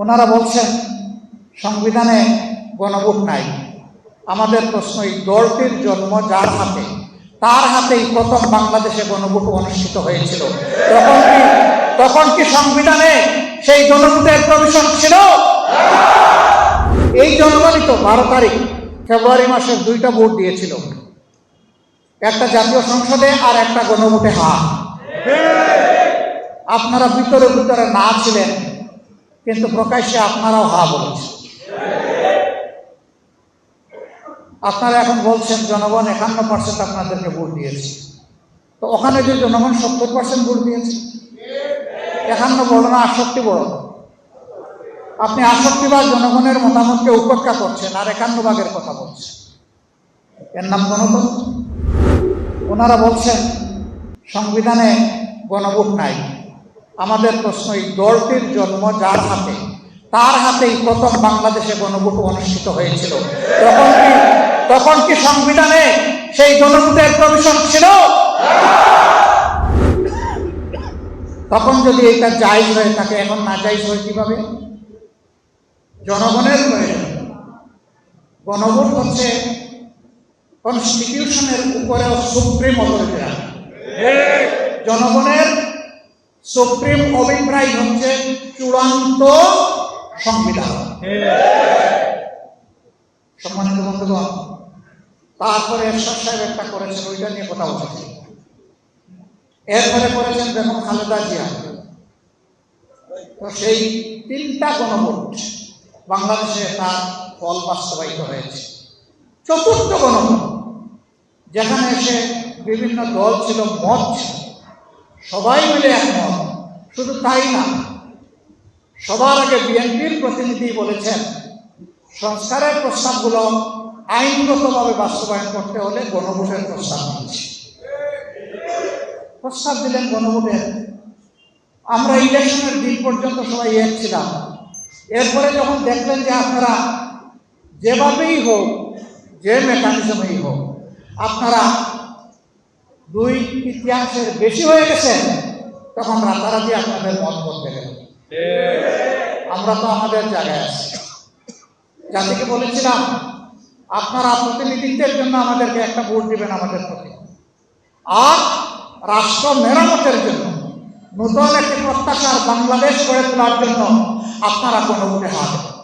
ওনারা বলছেন সংবিধানে গণভোট নাই। আমাদের প্রশ্ন, এই দলটির জন্ম যার হাতে, তার হাতেই প্রথম বাংলাদেশে গণভোট অনুষ্ঠিত হয়েছিল। তখন কি সংবিধানে সেই গণভোটের প্রভিশন ছিল? এই জনগণই তো 12 তারিখ ফেব্রুয়ারি মাসের 2টা ভোট দিয়েছিল, একটা জাতীয় সংসদে আর একটা গণভোটে হ্যাঁ। আপনারা ভিতরে ভিতরে না ছিলেন, কিন্তু প্রকাশ্যে আপনারাও হ্যাঁ বলেছেন। আপনারা এখন বলছেন জনগণ 51% আপনাদেরকে ভোট দিয়েছে। তো ওখানে যে জনগণ 70% ভোট দিয়েছে, 51 বড় না 68 বড়? আপনি 68 ভাগ জনগণের মতামতকে উপেক্ষা করছেন আর 51 ভাগের কথা বলছেন। এর নাম গণতন্ত্র? ওনারা বলছেন সংবিধানে গণভোট নাই। আমাদের প্রশ্ন, এই দলটির জন্ম যার হাতে, তার হাতেই প্রথম বাংলাদেশে গণভোট অনুষ্ঠিত হয়েছিল। তখন কি সংবিধানে সেই গণভোটের প্রভিশন ছিল? তখন যদি এটা জায়েজ হয়ে থাকে, এখন না জায়েজ হয় কিভাবে? জনগণের প্রয়োজন। গণভোট হচ্ছে কনস্টিটিউশনের উপরেও সুপ্রিম অথরিটি। জনগণের সুপ্রিম অভিপ্রায় হচ্ছে চূড়ান্ত সংবিধান। সম্মানিত বন্ধুগণ, তারপরে এরশাদ সাহেব একটা করেছেন, ওইটা নিয়ে কথা বলছি। এরপরে করেছেন বেগম খালেদা জিয়া। তো সেই 3টা গণভোট বাংলাদেশে তার ফল বাস্তবায়িত হয়েছে। 4র্থ গণভোট, যেখানে এসে বিভিন্ন দল ছিল, মত ছিল, সবাই মিলে একমত। শুধু তাই না, সবার আগে বিএনপির প্রতিনিধি বলেছেন সংস্কারের প্রস্তাবগুলো আইনগতভাবে বাস্তবায়ন করতে হলে গণভোটের প্রস্তাব দিলেন গণভোটের। আমরা ইলেকশনের দিন পর্যন্ত সবাই এক ছিলাম। এরপরে যখন দেখলেন যে আপনারা যেভাবেই হোক, যে মেকানিজমেই হোক, আপনারা 2/3 বেশি হয়ে গেছেন, তখন রাতারাতি আপনাদের মত বদলে গেল। আমরা তো আমাদের জায়গায় আছি। জাতিকে বলেছিলাম আপনারা প্রতিনিধিত্বের জন্য আমাদেরকে একটা ভোট দিবেন আমাদের প্রতি, আর রাষ্ট্র মেরামতের জন্য, নতুন একটি প্রত্যাশার বাংলাদেশ গড়ে তোলার জন্য আপনারা গণভোটে হাত দেবেন।